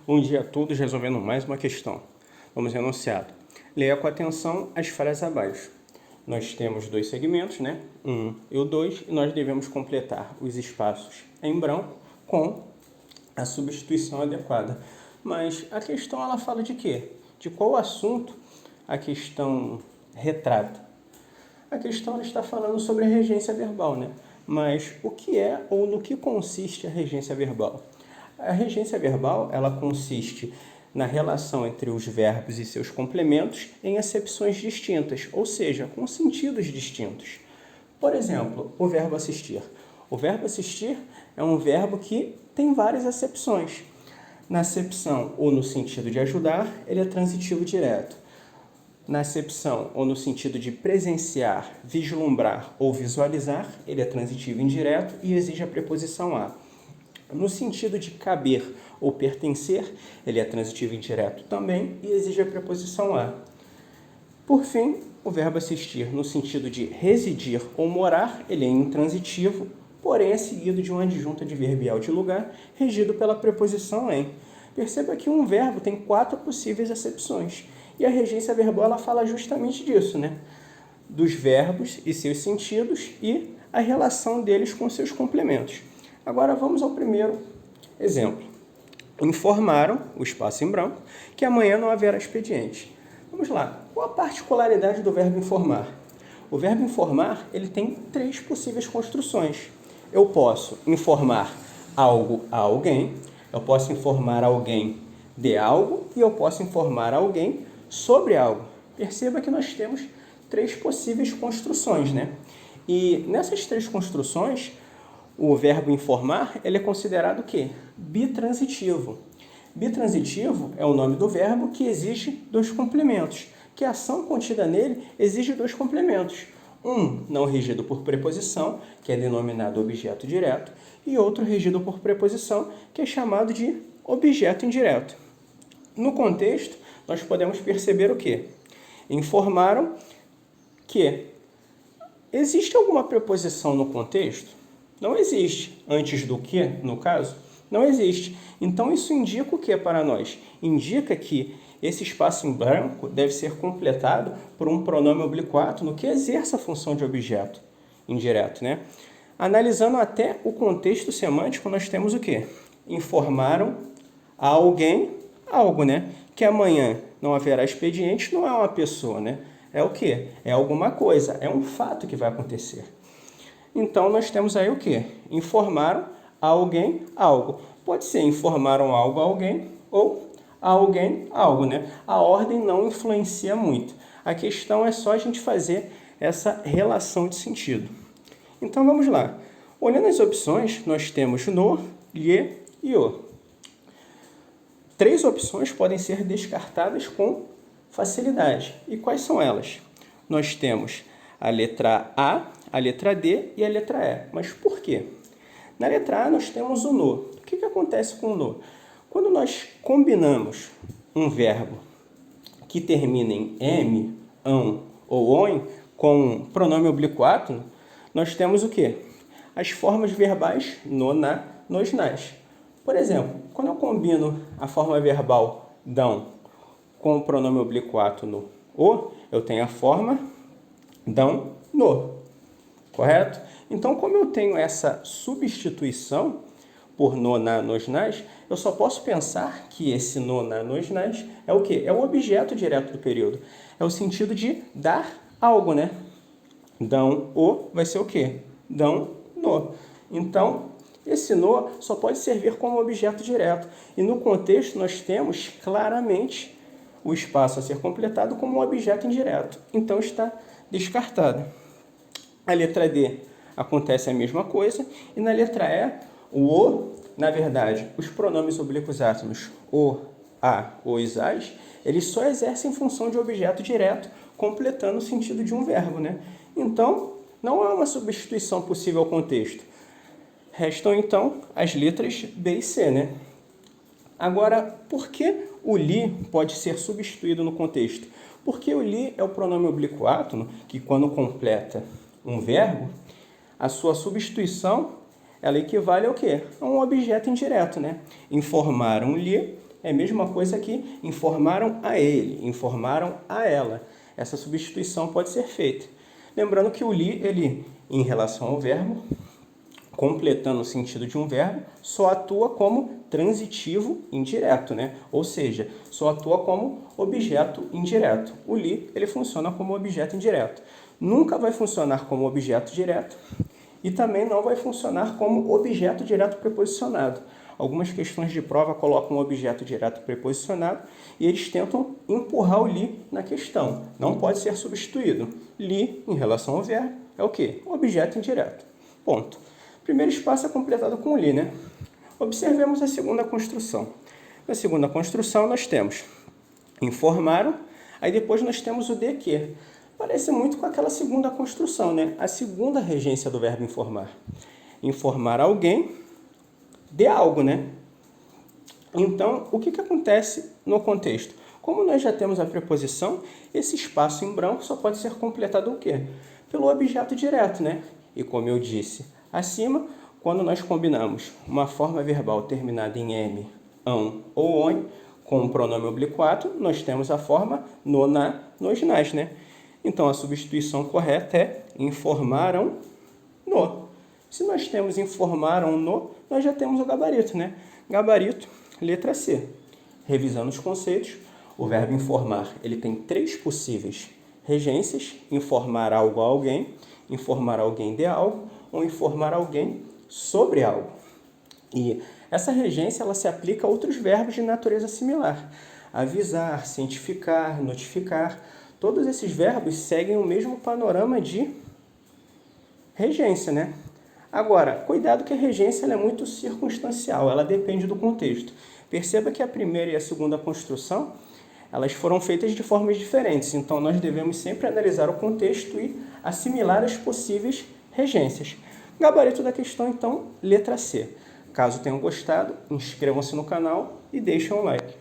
Bom dia a todos, resolvendo mais uma questão. Vamos ao enunciado. Leia com atenção as frases abaixo. Nós temos dois segmentos, né? 1 e o 2, e nós devemos completar os espaços em branco com a substituição adequada. Mas a questão, ela fala de quê? De qual assunto a questão retrata? A questão, ela está falando sobre a regência verbal, né? Mas o que é ou no que consiste a regência verbal? A regência verbal, ela consiste na relação entre os verbos e seus complementos em acepções distintas, ou seja, com sentidos distintos. Por exemplo, o verbo assistir. O verbo assistir é um verbo que tem várias acepções. Na acepção ou no sentido de ajudar, ele é transitivo direto. Na acepção ou no sentido de presenciar, vislumbrar ou visualizar, ele é transitivo indireto e exige a preposição a. No sentido de caber ou pertencer, ele é transitivo indireto também e exige a preposição a. Por fim, o verbo assistir, no sentido de residir ou morar, ele é intransitivo, porém é seguido de um adjunto adverbial de lugar, regido pela preposição em. Perceba que um verbo tem 4 possíveis acepções. E a regência verbal, ela fala justamente disso, né? Dos verbos e seus sentidos e a relação deles com seus complementos. Agora vamos ao primeiro exemplo. Informaram, o espaço em branco, que amanhã não haverá expediente. Vamos lá. Qual a particularidade do verbo informar? O verbo informar, ele tem 3 possíveis construções. Eu posso informar algo a alguém, eu posso informar alguém de algo e eu posso informar alguém sobre algo. Perceba que nós temos 3 possíveis construções, né? E nessas 3 construções, o verbo informar, ele é considerado o quê? Bitransitivo. Bitransitivo é o nome do verbo que exige 2 complementos, que a ação contida nele exige 2 complementos. Um não regido por preposição, que é denominado objeto direto, e outro regido por preposição, que é chamado de objeto indireto. No contexto, nós podemos perceber o quê? Informaram que existe alguma preposição no contexto? Não existe. Antes do que, no caso? Não existe. Então, isso indica o que para nós? Indica que esse espaço em branco deve ser completado por um pronome oblíquo que exerça a função de objeto indireto, né? Analisando até o contexto semântico, nós temos o quê? Informaram a alguém algo, né? Que amanhã não haverá expediente não é uma pessoa, né? É o quê? É alguma coisa, é um fato que vai acontecer. Então, nós temos aí o quê? Informaram a alguém algo. Pode ser informaram algo a alguém ou a alguém algo, né? A ordem não influencia muito. A questão é só a gente fazer essa relação de sentido. Então, vamos lá. Olhando as opções, nós temos no, lhe e o. 3 opções podem ser descartadas com facilidade. E quais são elas? Nós temos a letra A, a letra D e a letra E. Mas por quê? Na letra A nós temos o no. O que acontece com o no? Quando nós combinamos um verbo que termina em M, ão ou ON com pronome oblíquo, nós temos o quê? As formas verbais no, na, nos, nas. Por exemplo, quando eu combino a forma verbal dão com o pronome oblíquo no o, eu tenho a forma dão no. Correto? Então, como eu tenho essa substituição por no, na, nos, nas, eu só posso pensar que esse no, na, nos, nas é o quê? É o objeto direto do período. É o sentido de dar algo, né? Dão o vai ser o quê? Dão no. Então, esse no só pode servir como objeto direto. E no contexto, nós temos claramente o espaço a ser completado como um objeto indireto. Então, está descartado. A letra D acontece a mesma coisa. E na letra E, o, na verdade, os pronomes oblíquos átomos, o, a, os, as, eles só exercem função de objeto direto, completando o sentido de um verbo, né? Então, não há uma substituição possível ao contexto. Restam, então, as letras B e C, né? Agora, por que o li pode ser substituído no contexto? Porque o li é o pronome oblíquo que, quando completa um verbo, a sua substituição, ela equivale ao quê? A um objeto indireto, né? Informaram-lhe É a mesma coisa que informaram a ele, informaram a ela. Essa substituição pode ser feita. Lembrando que o li, ele, em relação ao verbo, completando o sentido de um verbo, só atua como transitivo indireto, né? Ou seja, só atua como objeto indireto. O li, ele funciona como objeto indireto. Nunca vai funcionar como objeto direto e também não vai funcionar como objeto direto preposicionado. Algumas questões de prova colocam um objeto direto preposicionado e eles tentam empurrar o li na questão. Não pode ser substituído. Li, em relação ao verbo, é o quê? Um objeto indireto. Ponto. Primeiro espaço é completado com li, né? Observemos a segunda construção. Na segunda construção nós temos informaram, aí depois nós temos o de que. Parece muito com aquela segunda construção, né? A segunda regência do verbo informar. Informar alguém de algo, né? Então, o que acontece no contexto? Como nós já temos a preposição, esse espaço em branco só pode ser completado o quê? Pelo objeto direto, né? E como eu disse acima, quando nós combinamos uma forma verbal terminada em M, ão ou on, com o pronome oblíquo, nós temos a forma no, na, nos, nas, né? Então, a substituição correta é informaram no. Se nós temos informaram no, nós já temos o gabarito, né? Gabarito, letra C. Revisando os conceitos, o verbo informar, ele tem 3 possíveis regências: informar algo a alguém, informar alguém de algo ou informar alguém sobre algo. E essa regência ela se aplica a outros verbos de natureza similar. Avisar, cientificar, notificar. Todos esses verbos seguem o mesmo panorama de regência, né? Agora, cuidado que a regência ela é muito circunstancial, ela depende do contexto. Perceba que a primeira e a segunda construção, elas foram feitas de formas diferentes, então nós devemos sempre analisar o contexto e assimilar as possíveis regências. Gabarito da questão, então, letra C. Caso tenham gostado, inscrevam-se no canal e deixem um like.